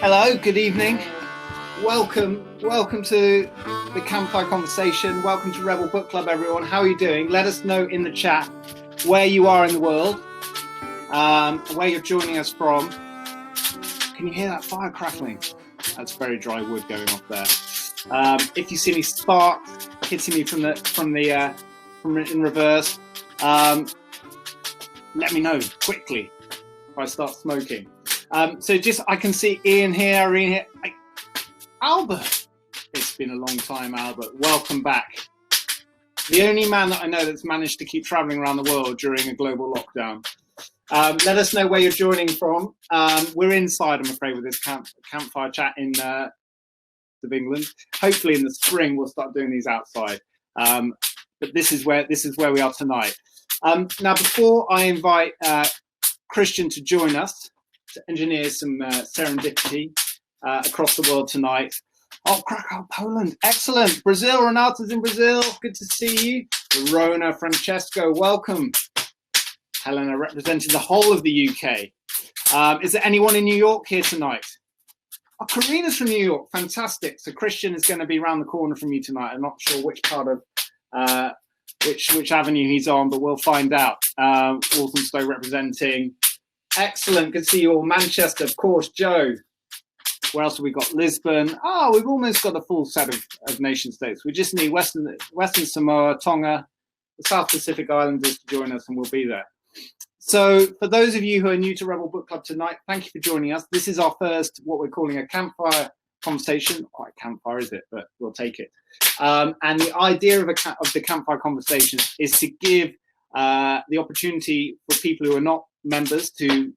Hello, good evening. Welcome to the Campfire conversation. Welcome to Rebel Book Club, everyone. How are you doing? Let us know in the chat where you are in the world, where you're joining us from. Can you hear that fire crackling? That's very dry wood going off there. If you see any sparks hitting me from in reverse, let me know quickly if I start smoking. I can see Ian here, Albert. It's been a long time, Albert. Welcome back. The only man that I know that's managed to keep traveling around the world during a global lockdown. Let us know where you're joining from. We're inside, I'm afraid, with this campfire chat in of England. Hopefully in the spring we'll start doing these outside. But this is where we are tonight. Now, before I invite Christian to join us, to engineer some serendipity across the world tonight. Oh, Krakow, Poland. Excellent. Brazil, Renata's in Brazil. Good to see you. Verona, Francesco, welcome. Helena representing the whole of the UK. Is there anyone in New York here tonight? Oh, Karina's from New York. Fantastic. So Christian is going to be around the corner from you tonight. I'm not sure which part of which avenue he's on, but we'll find out. Walthamstow representing. Excellent. Good to see you all. Manchester, of course. Joe. Where else have we got? Lisbon. Oh, we've almost got a full set of nation states. We just need Western Samoa, Tonga, the South Pacific Islanders to join us, and we'll be there. So for those of you who are new to Rebel Book Club tonight, thank you for joining us. This is our first, what we're calling a campfire conversation. Not quite campfire, is it? But we'll take it. And the idea of the campfire conversation is to give the opportunity for people who are not members to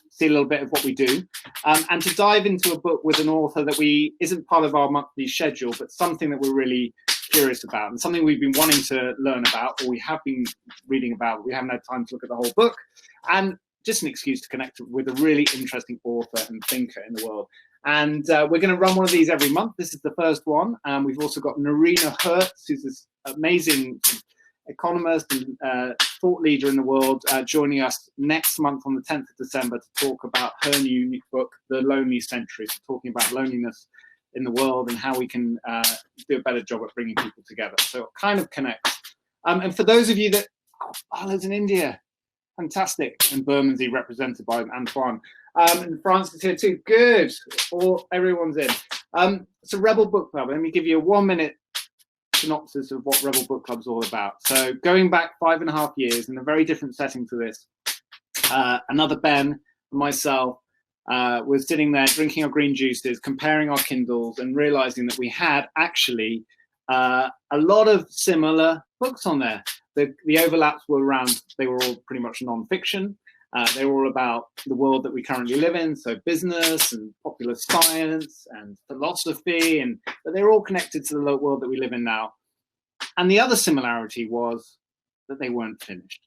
see a little bit of what we do, and to dive into a book with an author that isn't part of our monthly schedule, but something that we're really curious about and something we've been wanting to learn about, or we have been reading about. We haven't had time to look at the whole book, and just an excuse to connect with a really interesting author and thinker in the world. And we're going to run one of these every month. This is the first one. We've also got Noreena Hertz, who's this amazing economist and thought leader in the world, joining us next month on the 10th of December to talk about her new book, The Lonely Century, so talking about loneliness in the world and how we can do a better job at bringing people together. So it kind of connects. And for those of you that, Arla's in India, fantastic, and Bermondsey represented by Antoine. And France is here too, good, everyone's in. So Rebel Book Club, let me give you a 1-minute synopsis of what Rebel Book Club's all about. So going back 5.5 years in a very different setting to this, another Ben and myself were sitting there drinking our green juices, comparing our Kindles and realizing that we had actually a lot of similar books on there. The overlaps were they were all pretty much non-fiction. They were all about the world that we currently live in, so business and popular science and philosophy, but they're all connected to the world that we live in now. And the other similarity was that they weren't finished.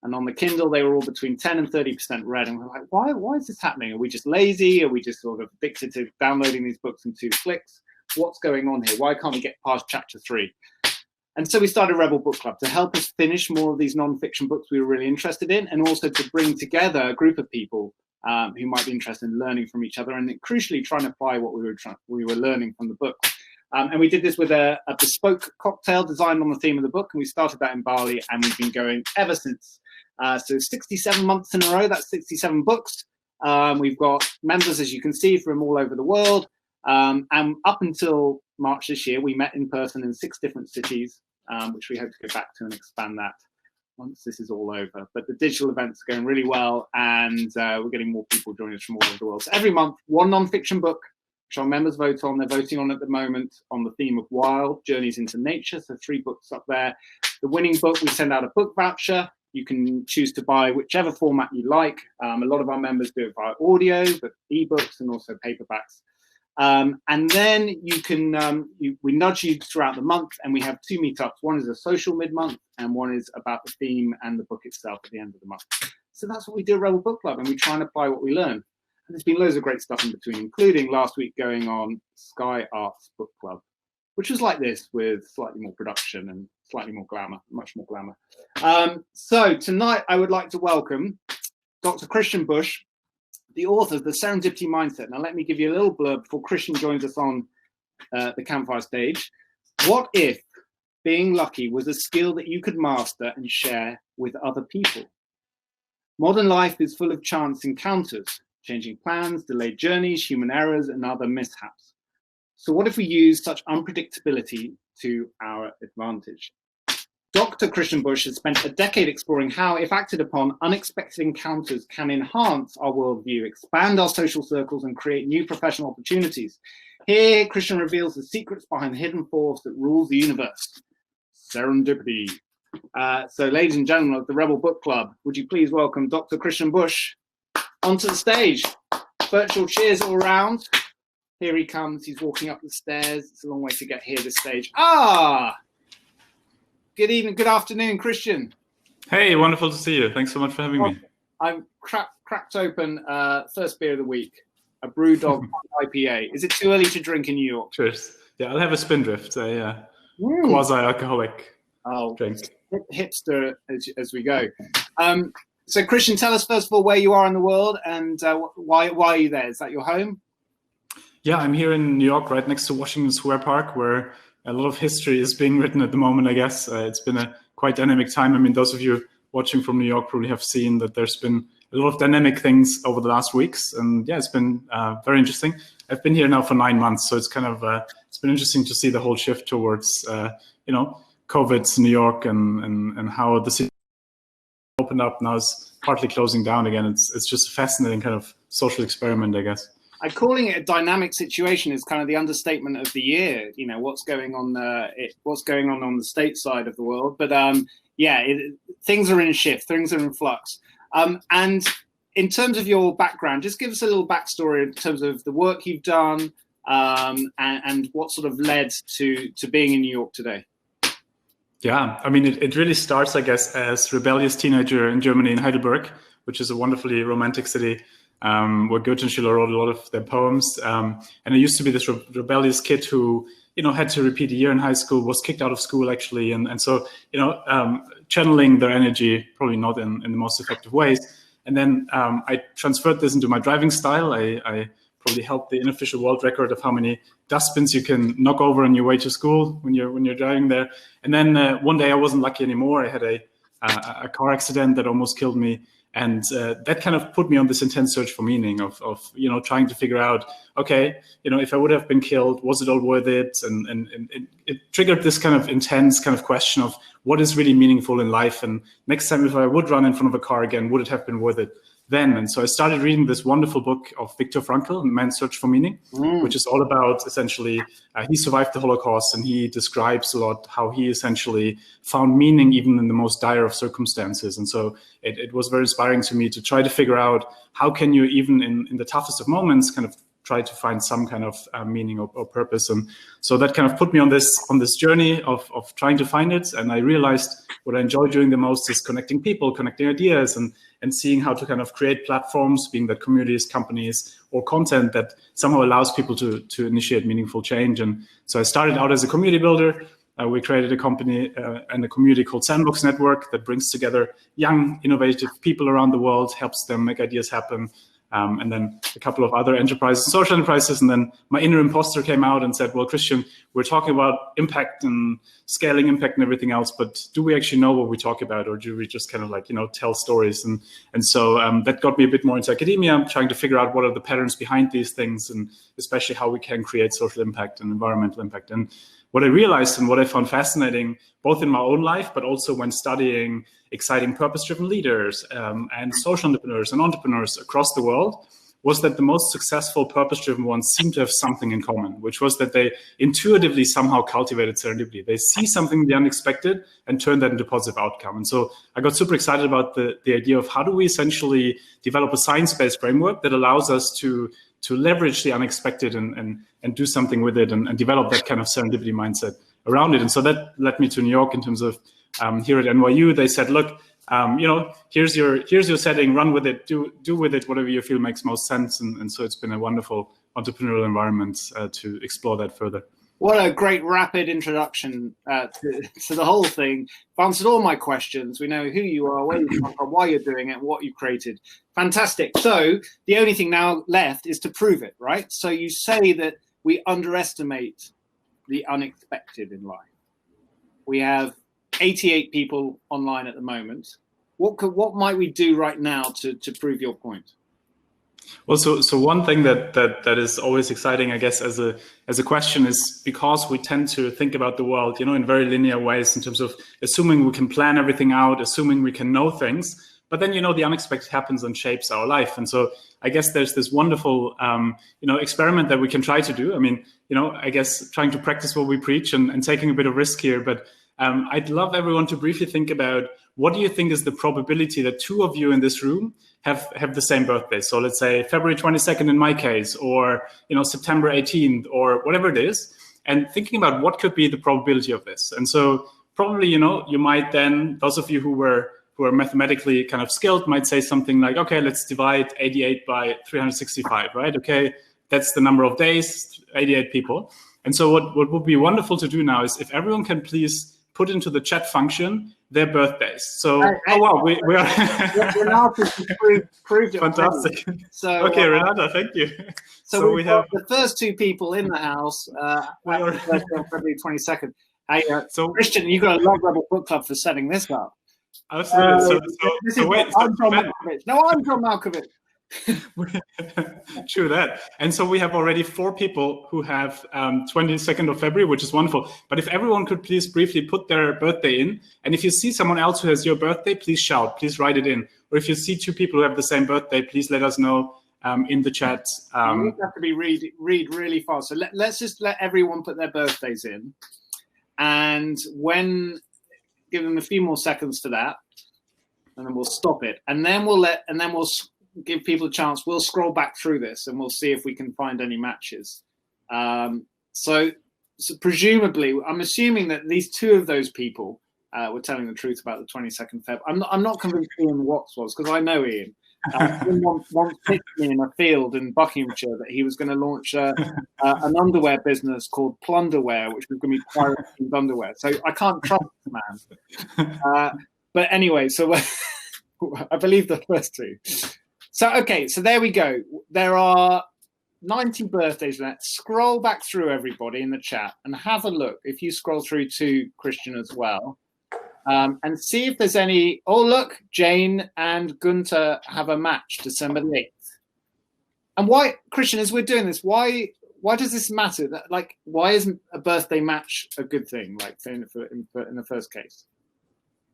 And on the Kindle, they were all between 10 and 30% read. And we're like, why is this happening? Are we just lazy? Are we just sort of addicted to downloading these books in 2 clicks? What's going on here? Why can't we get past chapter 3? And so we started Rebel Book Club to help us finish more of these non-fiction books we were really interested in, and also to bring together a group of people who might be interested in learning from each other and crucially trying to apply what we were learning from the book. And we did this with a bespoke cocktail designed on the theme of the book, and we started that in Bali, and we've been going ever since. So 67 months in a row, that's 67 books. We've got members, as you can see, from all over the world. And up until March this year, we met in person in 6 different cities, which we hope to go back to and expand that once this is all over. But the digital events are going really well, and we're getting more people joining us from all over the world. So every month, one non-fiction book which our members vote on. They're voting on at the moment on the theme of wild journeys into nature. So 3 books up there. The winning book, we send out a book voucher. You can choose to buy whichever format you like. A lot of our members do it via audio, but ebooks and also paperbacks. And then you can, we nudge you throughout the month, and we have 2 meetups. One is a social mid-month, and one is about the theme and the book itself at the end of the month. So that's what we do at Rebel Book Club, and we try and apply what we learn. And there's been loads of great stuff in between, including last week going on Sky Arts Book Club, which was like this, with slightly more production and slightly more glamour, much more glamour. So tonight I would like to welcome Dr. Christian Busch, the author of The Serendipity Mindset. Now let me give you a little blurb before Christian joins us on the Campfire stage. What if being lucky was a skill that you could master and share with other people? Modern life is full of chance encounters, changing plans, delayed journeys, human errors, and other mishaps. So what if we use such unpredictability to our advantage? Dr. Christian Busch has spent a decade exploring how, if acted upon, unexpected encounters can enhance our worldview, expand our social circles, and create new professional opportunities. Here, Christian reveals the secrets behind the hidden force that rules the universe, serendipity. So, ladies and gentlemen of the Rebel Book Club, would you please welcome Dr. Christian Busch onto the stage? Virtual cheers all around. Here he comes. He's walking up the stairs. It's a long way to get here, this stage. Good evening, good afternoon, Christian. Hey, wonderful to see you. Thanks so much for having me. I've cracked open first beer of the week, a Brewdog IPA. Is it too early to drink in New York? Cheers. Yeah, I'll have a Spindrift, a quasi-alcoholic drink. Hipster as we go. So, Christian, tell us first of all where you are in the world and why are you there? Is that your home? Yeah, I'm here in New York, right next to Washington Square Park, where a lot of history is being written at the moment, I guess. It's been a quite dynamic time. I mean, those of you watching from New York probably have seen that there's been a lot of dynamic things over the last weeks. And yeah, it's been very interesting. I've been here now for 9 months, so it's kind of, it's been interesting to see the whole shift towards, COVID's New York and how the city opened up now is partly closing down again. It's just a fascinating kind of social experiment, I guess. I'm calling it a dynamic situation is kind of the understatement of the year. You know, what's going on on the state side of the world. But things are in shift, things are in flux. And in terms of your background, just give us a little backstory in terms of the work you've done and what sort of led to being in New York today. Yeah, I mean, it really starts, I guess, as rebellious teenager in Germany, in Heidelberg, which is a wonderfully romantic city. Where Goethe and Schiller wrote a lot of their poems. And I used to be this rebellious kid who, had to repeat a year in high school, was kicked out of school actually. And so, channeling their energy, probably not in the most effective ways. And then I transferred this into my driving style. I probably held the unofficial world record of how many dustbins you can knock over on your way to school when you're driving there. And then one day I wasn't lucky anymore. I had a car accident that almost killed me. And that kind of put me on this intense search for meaning of trying to figure out, okay, if I would have been killed, was it all worth it? And it triggered this kind of intense kind of question of what is really meaningful in life? And next time, if I would run in front of a car again, would it have been worth it then? And so I started reading this wonderful book of Viktor Frankl, Man's Search for Meaning, which is all about essentially, he survived the Holocaust and he describes a lot how he essentially found meaning even in the most dire of circumstances. And so it was very inspiring to me to try to figure out how can you, even in the toughest of moments, kind of try to find some kind of meaning or purpose. And so that kind of put me on this journey of trying to find it. And I realized what I enjoy doing the most is connecting people, connecting ideas, and seeing how to kind of create platforms, being that communities, companies, or content that somehow allows people to initiate meaningful change. And so I started out as a community builder. We created a company and a community called Sandbox Network that brings together young, innovative people around the world, helps them make ideas happen. And then a couple of other enterprises, social enterprises. And then my inner imposter came out and said, well, Christian, we're talking about impact and scaling impact and everything else, but do we actually know what we talk about? Or do we just kind of tell stories? And so that got me a bit more into academia, trying to figure out what are the patterns behind these things, and especially how we can create social impact and environmental impact. And what I realized and what I found fascinating, both in my own life, but also when studying exciting purpose-driven leaders and social entrepreneurs and entrepreneurs across the world, was that the most successful purpose-driven ones seem to have something in common, which was that they intuitively somehow cultivated serendipity. They see something in the unexpected and turn that into positive outcome. And so I got super excited about the idea of how do we essentially develop a science-based framework that allows us to leverage the unexpected and do something with it and develop that kind of serendipity mindset around it. And so that led me to New York in terms of here at NYU. They said, look, here's your setting, run with it, do with it whatever you feel makes most sense. And so it's been a wonderful entrepreneurial environment to explore that further. What a great rapid introduction to the whole thing. You've answered all my questions. We know who you are, where you come from, why you're doing it, what you've created. Fantastic. So the only thing now left is to prove it, right? So you say that we underestimate the unexpected in life. We have 88 people online at the moment. What might we do right now to prove your point? Well, so one thing that is always exciting, I guess, as a question is because we tend to think about the world, in very linear ways in terms of assuming we can plan everything out, assuming we can know things. But then, the unexpected happens and shapes our life. And so I guess there's this wonderful, experiment that we can try to do. I mean, I guess trying to practice what we preach and taking a bit of risk here. But I'd love everyone to briefly think about what do you think is the probability that two of you in this room have the same birthday? So let's say February 22nd in my case, or, September 18th, or whatever it is. And thinking about what could be the probability of this. And so probably, you might then, those of you who are mathematically kind of skilled might say something like, okay, let's divide 88 by 365, right? Okay, that's the number of days, 88 people. And so what would be wonderful to do now is if everyone can please put into the chat function their birthdays. So, wow, we are... Renata proved it. Fantastic. So, okay, Renata, thank you. So we have the first two people in the house on February 22nd. Hey, so Christian, you've got a love Rebel Book Club for setting this up. Absolutely. I'm John Malkovich. No, I'm John Malkovich. True that. And so we have already 4 people who have 22nd of February, which is wonderful. But if everyone could please briefly put their birthday in, and if you see someone else who has your birthday, please shout, please write it in. Or if you see 2 people who have the same birthday, please let us know in the chat. You have to be read really fast. So let's just let everyone put their birthdays in, and give them a few more seconds for that, and then we'll stop it, and then we'll give people a chance. We'll scroll back through this and we'll see if we can find any matches. So presumably, I'm assuming that these 2 of those people were telling the truth about the 22nd Feb. I'm not convinced Ian Watts was, because I know Ian. Ian once pitched me in a field in Buckinghamshire that he was going to launch an underwear business called Plunderwear, which was going to be pirate-themed underwear. So I can't trust the man. But anyway, so I believe the first 2. So, okay, so there we go. There are 90 birthdays in that. Scroll back through everybody in the chat and have a look. If you scroll through to Christian as well, and see if there's any. Oh, look, Jane and Gunter have a match December the 8th. And why, Christian, as we're doing this, why does this matter? Why isn't a birthday match a good thing, like in the first case?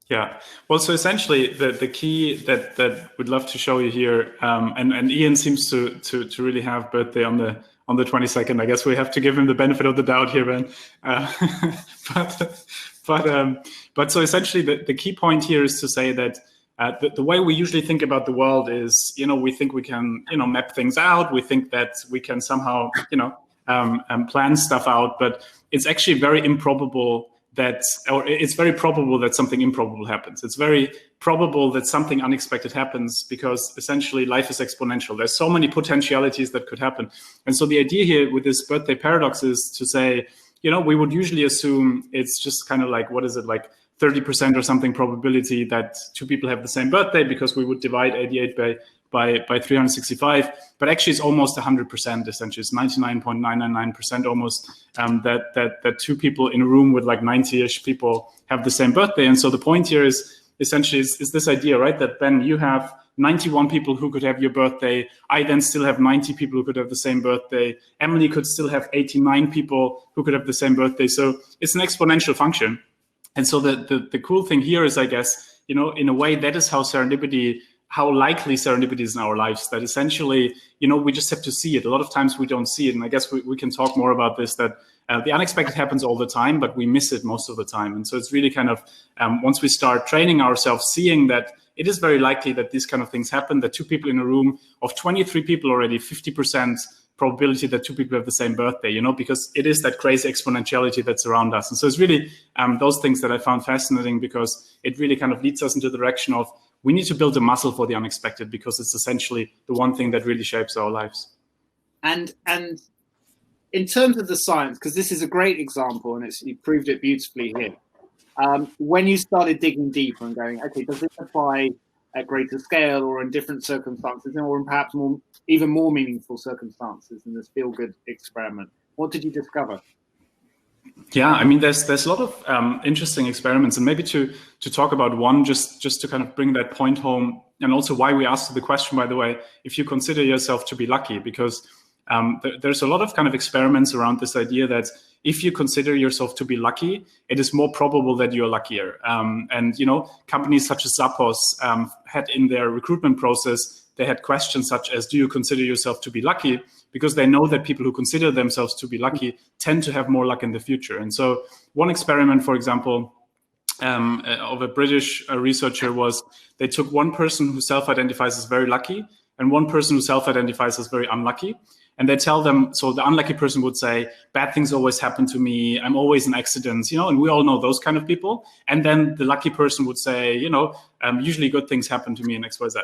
Yeah, well, so essentially the key that we'd love to show you here, and Ian seems to really have birthday on the 22nd. I guess we have to give him the benefit of the doubt here, Ben. But so essentially the key point here is to say that the way we usually think about the world is, we think we can, map things out. We think that we can somehow, plan stuff out, but it's actually very improbable it's very probable that something improbable happens. It's very probable that something unexpected happens because essentially life is exponential. There's so many potentialities that could happen. And so the idea here with this birthday paradox is to say, we would usually assume it's just kind of like, 30% or something probability that 2 people have the same birthday because we would divide 88 by 365, but actually it's almost 100%. Essentially, it's 99.999% almost that 2 people in a room with 90-ish people have the same birthday. And so the point here is essentially is this idea, right? That Ben, you have 91 people who could have your birthday. I then still have 90 people who could have the same birthday. Emily could still have 89 people who could have the same birthday. So it's an exponential function. And so the cool thing here is, I guess, in a way, that is how serendipity how likely serendipity is in our lives, that essentially, we just have to see it. A lot of times we don't see it. And I guess we can talk more about this, that the unexpected happens all the time, but we miss it most of the time. And so it's really kind of, once we start training ourselves, seeing that it is very likely that these kind of things happen, that two people in a room, of 23 people already, 50% probability that two people have the same birthday, because it is that crazy exponentiality that's around us. And so it's really those things that I found fascinating, because it really kind of leads us into the direction of, we need to build a muscle for the unexpected, because it's essentially the one thing that really shapes our lives. And in terms of the science, because this is a great example, and you proved it beautifully here. When you started digging deeper and going, okay, does this apply at greater scale or in different circumstances, or in perhaps even more meaningful circumstances in this feel-good experiment? What did you discover? Yeah, I mean, there's a lot of interesting experiments, and maybe to talk about one, just to kind of bring that point home, and also why we asked the question, by the way, if you consider yourself to be lucky, because there's a lot of kind of experiments around this idea that if you consider yourself to be lucky, it is more probable that you're luckier. And companies such as Zappos had in their recruitment process, they had questions such as, do you consider yourself to be lucky? Because they know that people who consider themselves to be lucky tend to have more luck in the future. And so one experiment, for example, of a British researcher was, they took one person who self-identifies as very lucky and one person who self-identifies as very unlucky. And they tell them, so the unlucky person would say, bad things always happen to me, I'm always in accidents, and we all know those kind of people. And then the lucky person would say, usually good things happen to me in XYZ.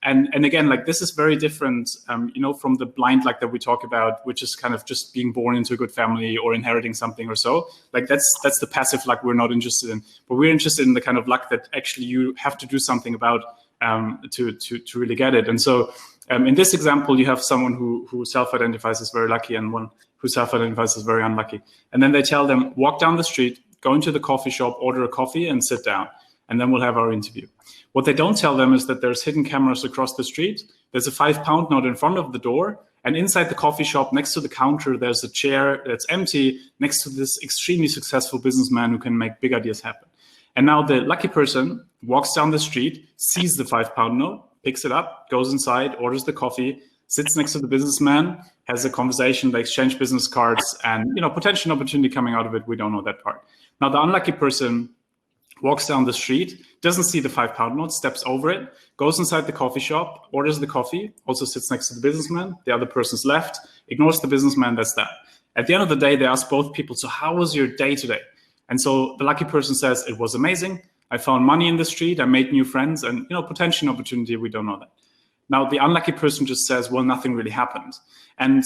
And again, like, this is very different, from the blind luck that we talk about, which is kind of just being born into a good family or inheriting something or so. Like, that's the passive luck we're not interested in. But we're interested in the kind of luck that actually you have to do something about to really get it. And so in this example, you have someone who self-identifies as very lucky and one who self-identifies as very unlucky. And then they tell them, walk down the street, go into the coffee shop, order a coffee and sit down, and then we'll have our interview. What they don't tell them is that there's hidden cameras across the street. There's a £5 note in front of the door. And inside the coffee shop, next to the counter, there's a chair that's empty next to this extremely successful businessman who can make big ideas happen. And now the lucky person walks down the street, sees the £5 note, picks it up, goes inside, orders the coffee, sits next to the businessman, has a conversation, they exchange business cards, and potential opportunity coming out of it. We don't know that part. Now the unlucky person walks down the street, doesn't see the £5 note, steps over it, goes inside the coffee shop, orders the coffee, also sits next to the businessman. The other person's left, ignores the businessman. That's that. At the end of the day, they ask both people, so how was your day today? And so the lucky person says, it was amazing. I found money in the street, I made new friends, and potential opportunity, we don't know that. Now, the unlucky person just says, well, nothing really happened. And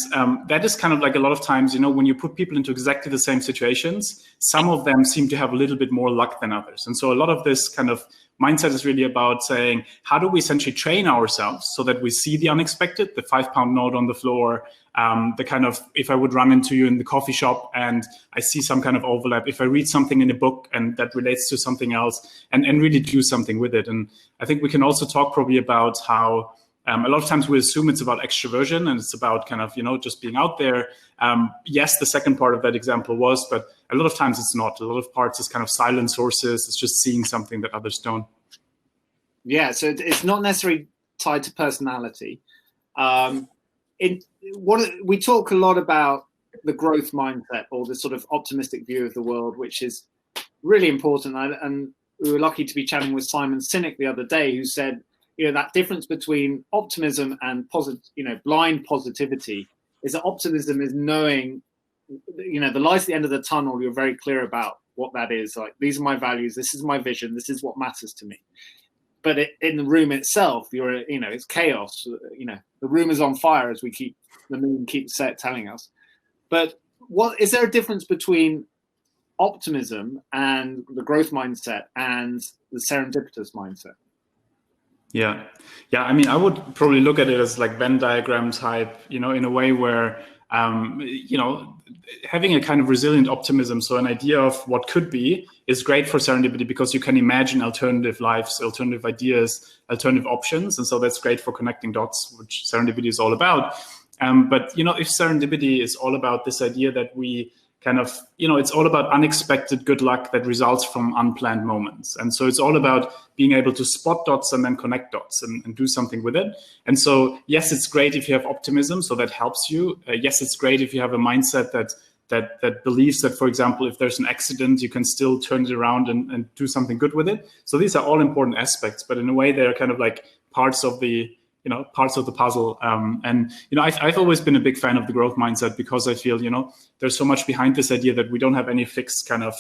that is kind of like a lot of times, when you put people into exactly the same situations, some of them seem to have a little bit more luck than others. And so a lot of this kind of mindset is really about saying, how do we essentially train ourselves so that we see the unexpected, the £5 note on the floor, the kind of, if I would run into you in the coffee shop and I see some kind of overlap, if I read something in a book and that relates to something else, and really do something with it. And I think we can also talk probably about how a lot of times we assume it's about extroversion and it's about kind of, just being out there. Yes, the second part of that example was, but a lot of times it's not. A lot of parts is kind of silent sources. It's just seeing something that others don't. Yeah, so it's not necessarily tied to personality. We talk a lot about the growth mindset, or the sort of optimistic view of the world, which is really important. And we were lucky to be chatting with Simon Sinek the other day, who said, that difference between optimism and blind positivity is that optimism is knowing, the light at the end of the tunnel. You're very clear about what that is. Like, these are my values. This is my vision. This is what matters to me. But in the room itself, it's chaos. The room is on fire, as the moon keeps telling us. But is there a difference between optimism and the growth mindset and the serendipitous mindset? Yeah. I mean, I would probably look at it as like Venn diagram type, in a way where, having a kind of resilient optimism, so an idea of what could be, is great for serendipity, because you can imagine alternative lives, alternative ideas, alternative options. And so that's great for connecting dots, which serendipity is all about. But, if serendipity is all about this idea that we kind of, it's all about unexpected good luck that results from unplanned moments. And so it's all about being able to spot dots and then connect dots and do something with it. And so, yes, it's great if you have optimism, so that helps you. Yes, it's great if you have a mindset that believes that, for example, if there's an accident, you can still turn it around and do something good with it. So these are all important aspects, but in a way, they're kind of like parts of the puzzle. And I've always been a big fan of the growth mindset, because I feel there's so much behind this idea that we don't have any fixed kind of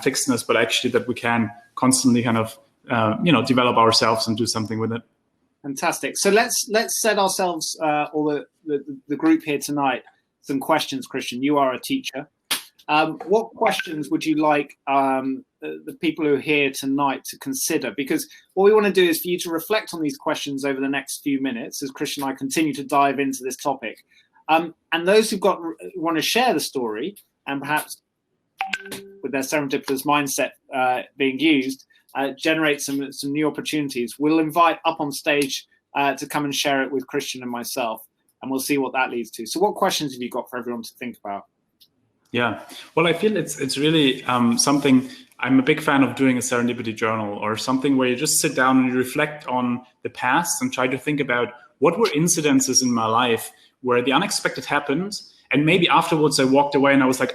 fixedness, but actually that we can constantly kind of develop ourselves and do something with it. Fantastic. So let's set ourselves or the group here tonight some questions. Christian, you are a teacher. What questions would you like the people who are here tonight to consider? Because what we want to do is for you to reflect on these questions over the next few minutes as Christian and I continue to dive into this topic. And those who've want to share the story, and perhaps with their serendipitous mindset being used, generate some new opportunities, we'll invite up on stage to come and share it with Christian and myself, and we'll see what that leads to. So what questions have you got for everyone to think about? Yeah, well, I feel it's really something. I'm a big fan of doing a serendipity journal, or something where you just sit down and you reflect on the past and try to think about what were incidences in my life where the unexpected happened, and maybe afterwards I walked away and I was like,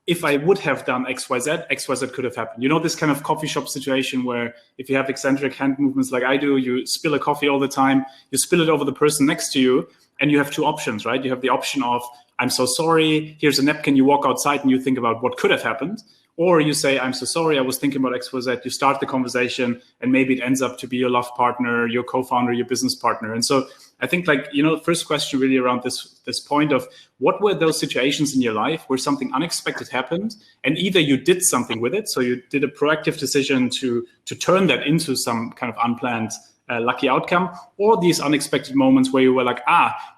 if I would have done XYZ could have happened. This kind of coffee shop situation where if you have eccentric hand movements like I do, you spill a coffee all the time, you spill it over the person next to you, and you have two options, right? You have the option of, I'm so sorry, here's a napkin, you walk outside and you think about what could have happened. Or you say, I'm so sorry, I was thinking about XYZ. You start the conversation and maybe it ends up to be your love partner, your co-founder, your business partner. And so I think the first question really around this point of what were those situations in your life where something unexpected happened, and either you did something with it, so you did a proactive decision to turn that into some kind of unplanned lucky outcome, or these unexpected moments where you were like,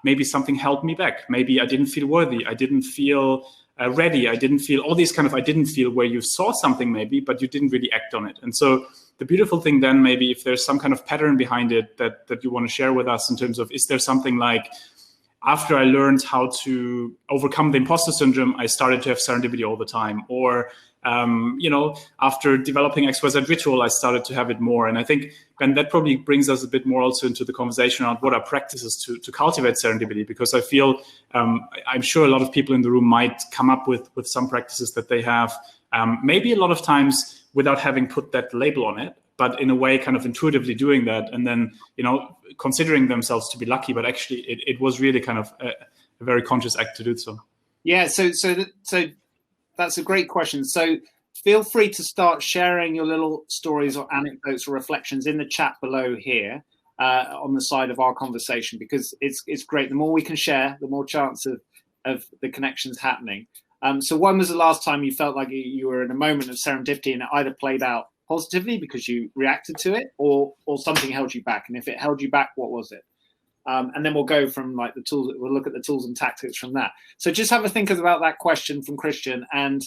maybe something held me back. Maybe I didn't feel worthy. I didn't feel ready. I didn't feel all these kind of I didn't feel, where you saw something maybe, but you didn't really act on it. And so the beautiful thing then, maybe if there's some kind of pattern behind it that you want to share with us, in terms of, is there something like, after I learned how to overcome the imposter syndrome, I started to have serendipity all the time. Or, after developing XYZ ritual, I started to have it more. And I think, Ben, that probably brings us a bit more also into the conversation around what are practices to cultivate serendipity, because I feel, I'm sure a lot of people in the room might come up with some practices that they have, maybe a lot of times without having put that label on it, but in a way kind of intuitively doing that, and then, considering themselves to be lucky, but actually it was really kind of a very conscious act to do so. Yeah, so that's a great question. So feel free to start sharing your little stories or anecdotes or reflections in the chat below here on the side of our conversation, because it's great. The more we can share, the more chance of the connections happening. So when was the last time you felt like you were in a moment of serendipity and it either played out positively because you reacted to it, or something held you back? And if it held you back, what was it? And then we'll go from the tools. We'll look at the tools and tactics from that. So just have a think about that question from Christian, and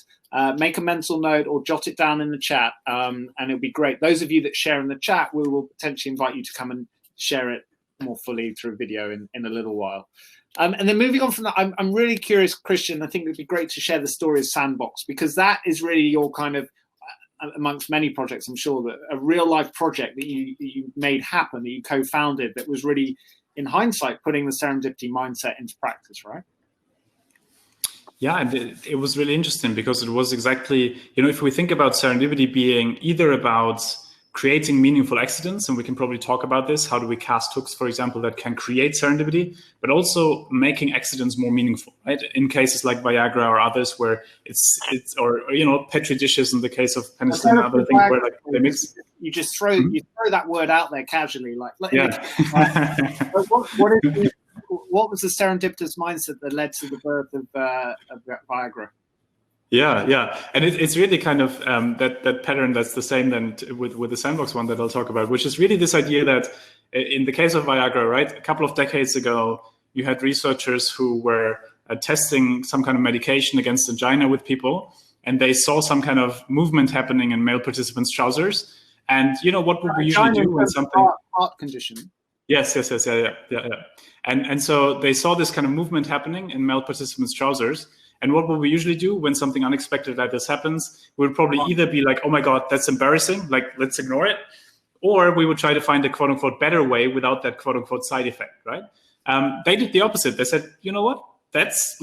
make a mental note or jot it down in the chat. And it'll be great. Those of you that share in the chat, we will potentially invite you to come and share it more fully through video in a little while. And then moving on from that, I'm really curious, Christian. I think it'd be great to share the story of Sandbox, because that is really your kind of, amongst many projects, I'm sure, that a real life project that you made happen, that you co-founded, that was really, in hindsight, putting the serendipity mindset into practice, right? Yeah, and it was really interesting, because it was exactly, if we think about serendipity being either about creating meaningful accidents, and we can probably talk about this, how do we cast hooks, for example, that can create serendipity, but also making accidents more meaningful, right? In cases like Viagra or others, where it's or petri dishes in the case of penicillin and other things, where they mix. You just throw that word out there casually, what was the serendipitous mindset that led to the birth of Viagra? Yeah, and it's really kind of that pattern that's the same then with the Sandbox one that I'll talk about, which is really this idea that in the case of Viagra, right, a couple of decades ago, you had researchers who were testing some kind of medication against angina with people, and they saw some kind of movement happening in male participants' trousers. And what would we usually do when something heart condition? Yes, yeah. And so they saw this kind of movement happening in male participants' trousers. And what would we usually do when something unexpected like this happens? We would probably either be like, oh my God, that's embarrassing, like let's ignore it. or we would try to find a quote unquote better way without that quote unquote side effect, right? They did the opposite. They said, you know what, that's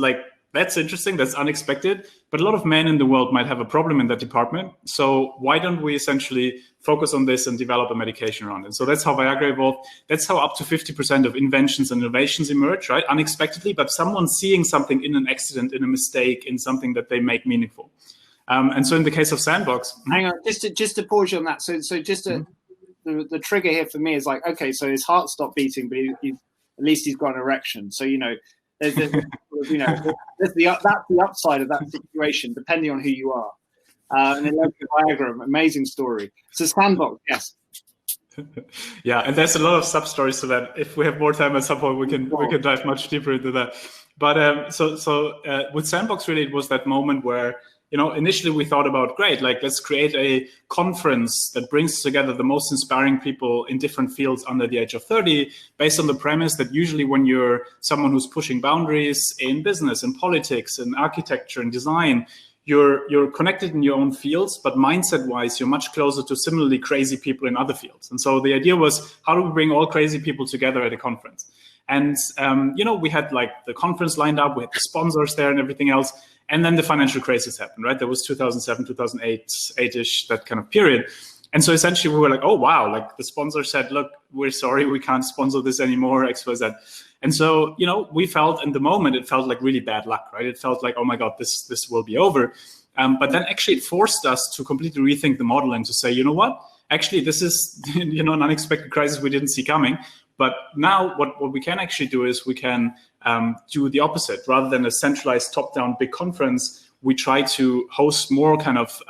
interesting, that's unexpected, but a lot of men in the world might have a problem in that department. So why don't we essentially focus on this and develop a medication around it? So that's how Viagra evolved. That's how up to 50% of inventions and innovations emerge, right? Unexpectedly, but someone seeing something in an accident, in a mistake, in something that they make meaningful. And so in the case of Sandbox. Hang on, just to pause you on that. So just the trigger here for me is like, okay, so his heart stopped beating, but at least he's got an erection. So, there's that's the upside of that situation, depending on who you are. And then Viagra, amazing story. So Sandbox, yes. Yeah, and there's a lot of sub stories to that. If we have more time at some point, we can dive much deeper into that. But so with Sandbox, really, it was that moment where, initially we thought about, great, like let's create a conference that brings together the most inspiring people in different fields under the age of 30, based on the premise that usually when you're someone who's pushing boundaries in business and politics and architecture and design, you're connected in your own fields, but mindset-wise, you're much closer to similarly crazy people in other fields. And so the idea was, how do we bring all crazy people together at a conference? And, we had like the conference lined up, we had the sponsors there and everything else. And then the financial crisis happened, right? There was 2007, 2008, 8-ish, that kind of period. And so essentially we were like, oh, wow, like the sponsor said, look, we're sorry, we can't sponsor this anymore, X, Y, Z. And so, we felt in the moment, it felt like really bad luck, right? It felt like, oh my God, this will be over. But then actually it forced us to completely rethink the model and to say, you know what, actually this is, an unexpected crisis we didn't see coming. But now what we can actually do is we can do the opposite. Rather than a centralized top-down big conference, we try to host more kind of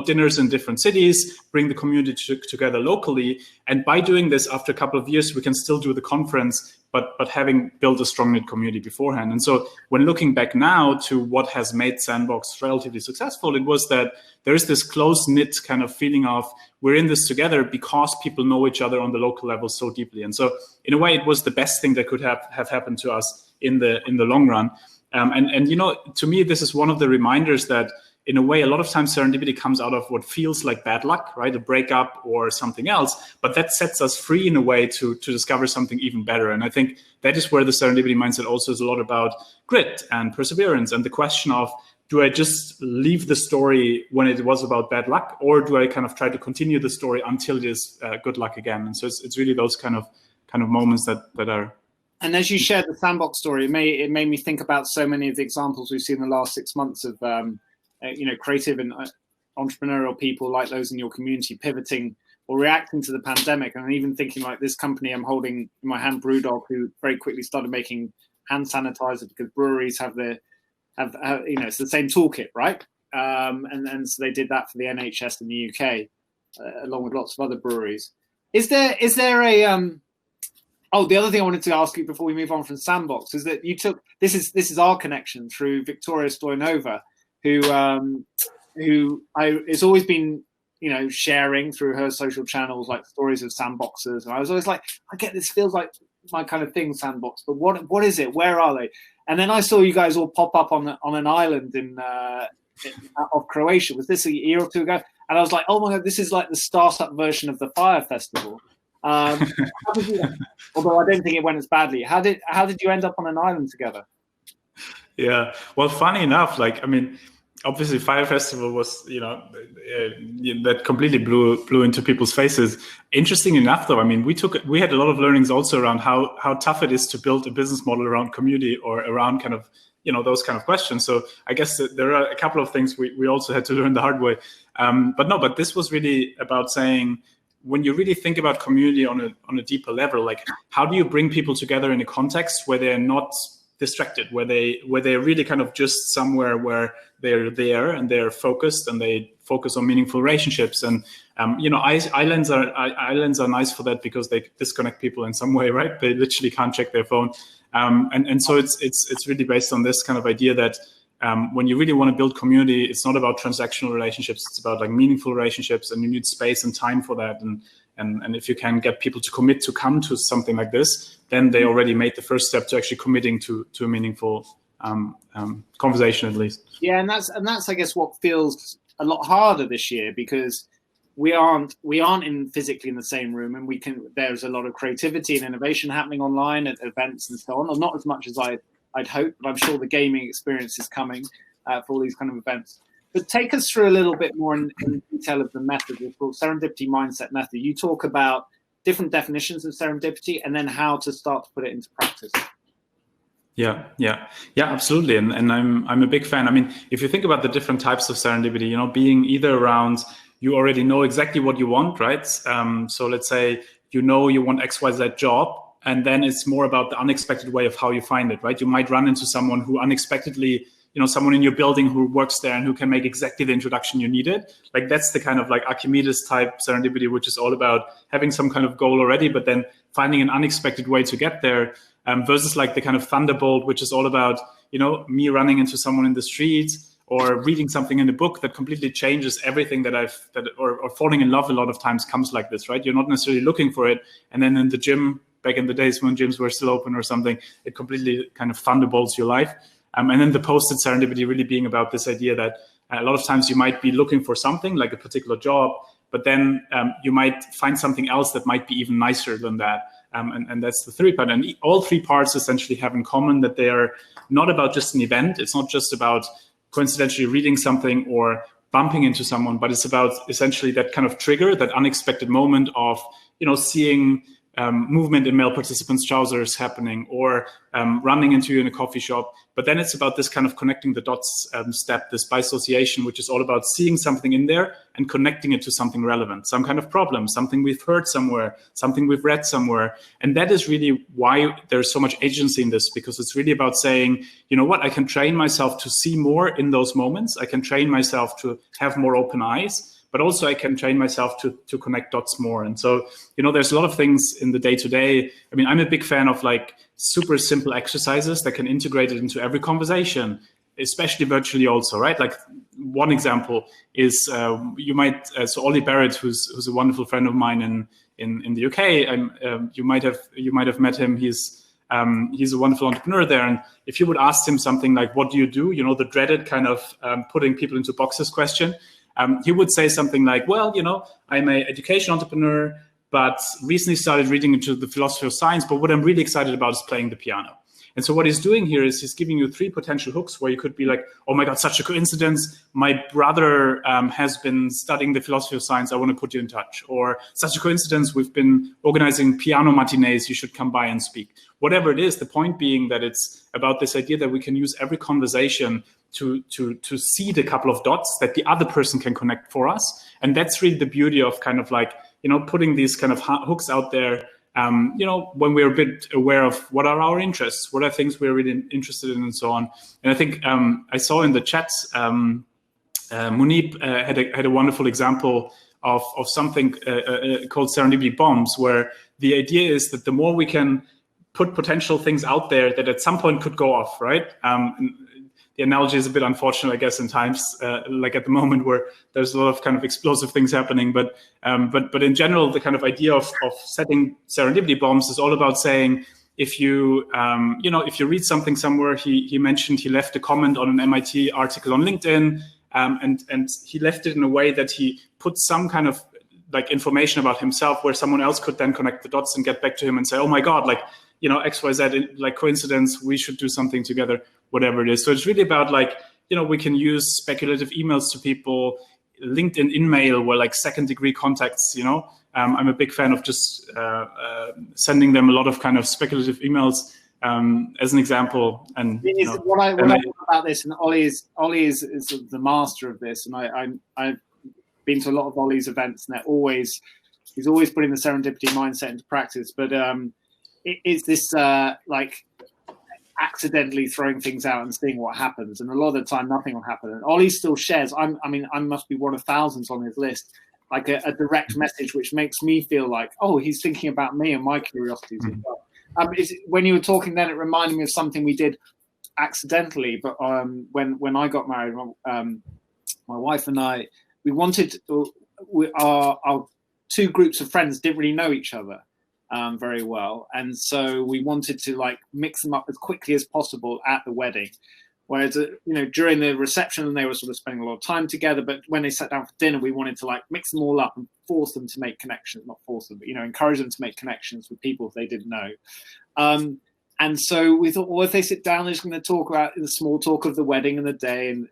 dinners in different cities, bring the community together locally. And by doing this, after a couple of years, we can still do the conference, but having built a strong knit community beforehand. And so when looking back now to what has made Sandbox relatively successful, it was that there is this close-knit kind of feeling of we're in this together because people know each other on the local level so deeply. And so in a way, it was the best thing that could have happened to us in the long run. And to me, this is one of the reminders that in a way, a lot of times serendipity comes out of what feels like bad luck, right? A breakup or something else, but that sets us free in a way to discover something even better. And I think that is where the serendipity mindset also is a lot about grit and perseverance and the question of, do I just leave the story when it was about bad luck, or do I kind of try to continue the story until it is good luck again? And so it's really those kind of moments that are. And as you shared the Sandbox story, it made me think about so many of the examples we've seen in the last 6 months of creative and entrepreneurial people like those in your community pivoting or reacting to the pandemic. And even thinking like this company I'm holding in my hand, Brewdog, who very quickly started making hand sanitizer because breweries have it's the same toolkit, right? And so they did that for the NHS in the UK, along with lots of other breweries. Is there a the other thing I wanted to ask you before we move on from Sandbox is that you took this is our connection through Victoria Stoyanova, who has always been, sharing through her social channels, like stories of sandboxers. And I was always like, I get this feels like my kind of thing, Sandbox, but what is it? Where are they? And then I saw you guys all pop up on an island of Croatia. Was this a year or two ago? And I was like, oh my God, this is like the startup version of the Fire Festival. How did you, although I don't think it went as badly. How did you end up on an island together? Yeah, well, funny enough, obviously Fire Festival was, that completely blew into people's faces. Interesting enough, though, we had a lot of learnings also around how tough it is to build a business model around community or around kind of, those kind of questions. So I guess there are a couple of things we also had to learn the hard way. But this was really about saying, when you really think about community on a deeper level, like how do you bring people together in a context where they're not distracted, where they're really kind of just somewhere where they're there and they're focused and they focus on meaningful relationships. And islands are nice for that because they disconnect people in some way, right? They literally can't check their phone. And so it's really based on this kind of idea that when you really want to build community, it's not about transactional relationships. It's about like meaningful relationships, and you need space and time for that. And if you can get people to commit to come to something like this, then they already made the first step to actually committing to a meaningful conversation, at least. Yeah, and that's I guess what feels a lot harder this year, because we aren't physically in the same room, and there's a lot of creativity and innovation happening online at events and so on, or not as much as I'd hope, but I'm sure the gaming experience is coming for all these kind of events. But take us through a little bit more in detail of the method. It's called Serendipity Mindset Method. You talk about different definitions of serendipity and then how to start to put it into practice. Yeah, absolutely. And I'm a big fan. I mean, if you think about the different types of serendipity, being either around, you already know exactly what you want, right? So let's say, you want XYZ job, and then it's more about the unexpected way of how you find it, right? You might run into someone who unexpectedly, someone in your building who works there and who can make exactly the introduction you needed. Like that's the kind of like Archimedes type serendipity, which is all about having some kind of goal already, but then finding an unexpected way to get there. Versus like the kind of thunderbolt, which is all about, me running into someone in the street or reading something in a book that completely changes everything or falling in love a lot of times comes like this, right? You're not necessarily looking for it. And then in the gym, back in the days when gyms were still open or something, it completely kind of thunderbolts your life. And then the posted serendipity really being about this idea that a lot of times you might be looking for something like a particular job, but then you might find something else that might be even nicer than that. And that's the third part. And all three parts essentially have in common that they are not about just an event. It's not just about coincidentally reading something or bumping into someone, but it's about essentially that kind of trigger, that unexpected moment of, seeing movement in male participants' trousers happening or running into you in a coffee shop. But then it's about this kind of connecting the dots step, this bisociation, which is all about seeing something in there and connecting it to something relevant, some kind of problem, something we've heard somewhere, something we've read somewhere. And that is really why there's so much agency in this, because it's really about saying, I can train myself to see more in those moments. I can train myself to have more open eyes. But also I can train myself to connect dots more. And so, there's a lot of things in the day-to-day. I mean, I'm a big fan of like super simple exercises that can integrate it into every conversation, especially virtually also, right? Like one example is you might, so Ollie Barrett, who's a wonderful friend of mine in the UK, you might have met him. He's a wonderful entrepreneur there. And if you would ask him something like, what do you do? The dreaded kind of putting people into boxes question. He would say something like, well, I'm an education entrepreneur, but recently started reading into the philosophy of science. But what I'm really excited about is playing the piano. And so what he's doing here is he's giving you three potential hooks where you could be like, oh my God, such a coincidence. My brother has been studying the philosophy of science. I want to put you in touch. Or such a coincidence, we've been organizing piano matinees. You should come by and speak. Whatever it is, the point being that it's about this idea that we can use every conversation to see the couple of dots that the other person can connect for us. And that's really the beauty of kind of like, putting these kind of hooks out there, when we're a bit aware of what are our interests, what are things we're really interested in and so on. And I think I saw in the chat, Munib had a wonderful example of something called serendipity bombs, where the idea is that the more we can put potential things out there that at some point could go off, right? The analogy is a bit unfortunate, I guess, in times like at the moment where there's a lot of kind of explosive things happening. But in general, the kind of idea of setting serendipity bombs is all about saying, if you read something somewhere, he mentioned he left a comment on an MIT article on LinkedIn, and he left it in a way that he put some kind of like information about himself where someone else could then connect the dots and get back to him and say, oh my God, like, XYZ, like coincidence, we should do something together, whatever it is. So it's really about like, we can use speculative emails to people, LinkedIn InMail, where like second degree contacts, I'm a big fan of just sending them a lot of kind of speculative emails as an examul. And what I love about this, and Ollie is the master of this, and I've been to a lot of Ollie's events, and he's always putting the serendipity mindset into practice. But it's this like accidentally throwing things out and seeing what happens, and a lot of the time nothing will happen. And Ollie still shares. I must be one of thousands on his list, like a direct message, which makes me feel like, oh, he's thinking about me and my curiosities as well. When you were talking, then it reminded me of something we did accidentally. But when I got married, my wife and I, we wanted our two groups of friends didn't really know each other very well, and so we wanted to like mix them up as quickly as possible at the wedding. Whereas, during the reception, they were sort of spending a lot of time together. But when they sat down for dinner, we wanted to like mix them all up and force them to make connections, not force them, but, encourage them to make connections with people they didn't know. And so we thought, well, if they sit down, they're just going to talk about the small talk of the wedding and the day, and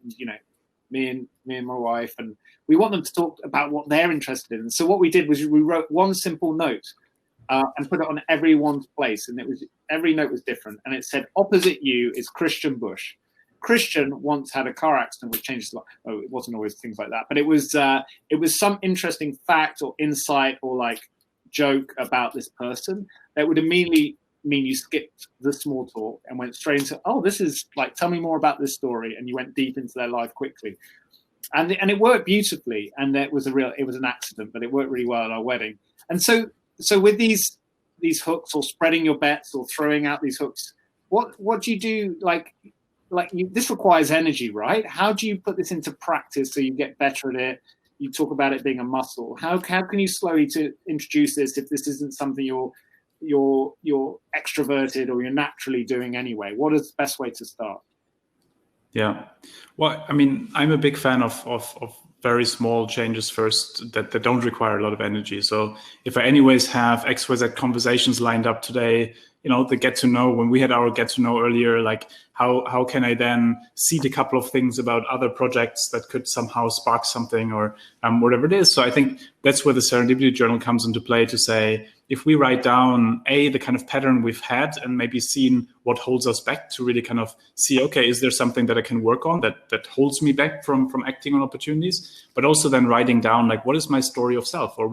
me and my wife, and we want them to talk about what they're interested in. And so what we did was we wrote one simple note and put it on everyone's place, and every note was different, and it said, opposite you is Christian Busch. Christian once had a car accident which changed his life. Oh, it wasn't always things like that, but it was some interesting fact or insight or like joke about this person that would immediately mean you skipped the small talk and went straight into, oh, this is like, tell me more about this story, and you went deep into their life quickly, and it worked beautifully. And it was an accident, but it worked really well at our wedding. And so with these hooks, or spreading your bets, or throwing out these hooks, what do you do? This requires energy, right? How do you put this into practice so you get better at it? You talk about it being a muscle. How can you slowly to introduce this if this isn't something you're extroverted or you're naturally doing anyway? What is the best way to start? Yeah, well, I mean, I'm a big fan of very small changes first that don't require a lot of energy. So if I anyways have XYZ conversations lined up today, the get to know, when we had our get to know earlier, like how can I then seed a couple of things about other projects that could somehow spark something, or whatever it is. So I think that's where the Serendipity Journal comes into play, to say, if we write down the kind of pattern we've had and maybe seen what holds us back, to really kind of see, okay, is there something that I can work on that holds me back from acting on opportunities, but also then writing down, like, what is my story of self, or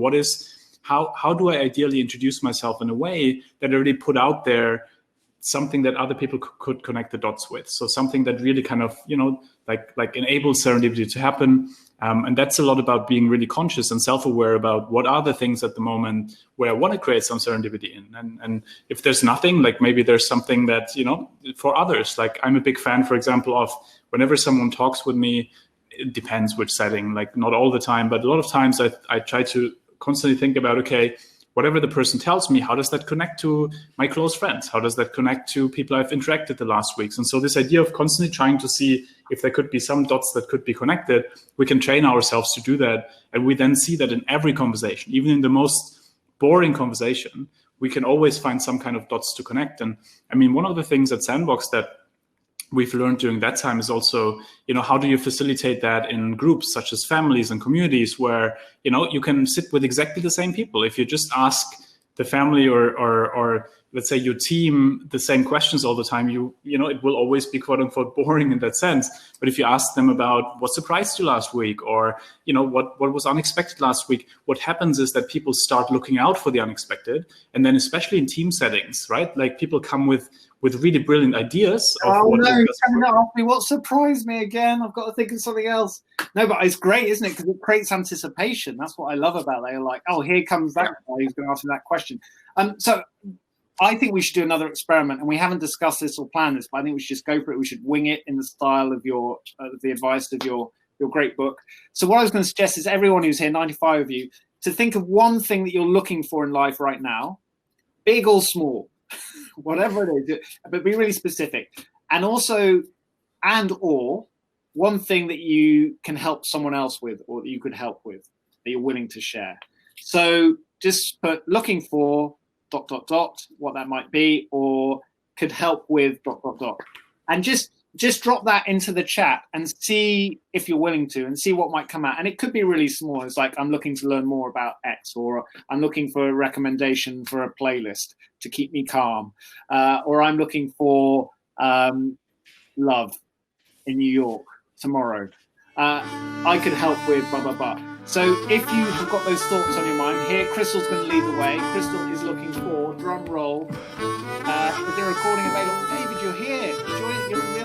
how do I ideally introduce myself in a way that I really put out there something that other people could connect the dots with. So something that really kind of, like enables serendipity to happen. And that's a lot about being really conscious and self-aware about what are the things at the moment where I want to create some serendipity in. And if there's nothing, like maybe there's something that, for others, like I'm a big fan, for example, of whenever someone talks with me, it depends which setting, like not all the time, but a lot of times I try to constantly think about, okay, whatever the person tells me, how does that connect to my close friends? How does that connect to people I've interacted the last weeks? And so this idea of constantly trying to see if there could be some dots that could be connected, we can train ourselves to do that. And we then see that in every conversation, even in the most boring conversation, we can always find some kind of dots to connect. And I mean, one of the things at Sandbox that we've learned during that time is also, how do you facilitate that in groups such as families and communities where, you can sit with exactly the same people. If you just ask the family or let's say your team the same questions all the time, it will always be quote unquote boring in that sense. But if you ask them about what surprised you last week, or, what was unexpected last week, what happens is that people start looking out for the unexpected. And then especially in team settings, right? Like people come with really brilliant ideas. What surprised me again? I've got to think of something else. No, but it's great, isn't it? Because it creates anticipation. That's what I love about it. They're like, oh, here comes that guy who's going to ask me that question. So I think we should do another experiment, and we haven't discussed this or planned this, but I think we should just go for it. We should wing it in the style of the advice of your great book. So what I was going to suggest is everyone who's here, 95 of you, to think of one thing that you're looking for in life right now, big or small. Whatever it is, but be really specific. And also, or one thing that you can help someone else with, or that you could help with, that you're willing to share. So just put looking for ... what that might be, or could help with ... and just drop that into the chat and see if you're willing to, and see what might come out. And it could be really small. It's like, I'm looking to learn more about X, or I'm looking for a recommendation for a playlist to keep me calm, or I'm looking for love in New York tomorrow. I could help with blah, blah, blah. So if you have got those thoughts on your mind, here, Crystal's going to lead the way. Crystal is looking for, drum roll, is there a recording available? David, you're here. You're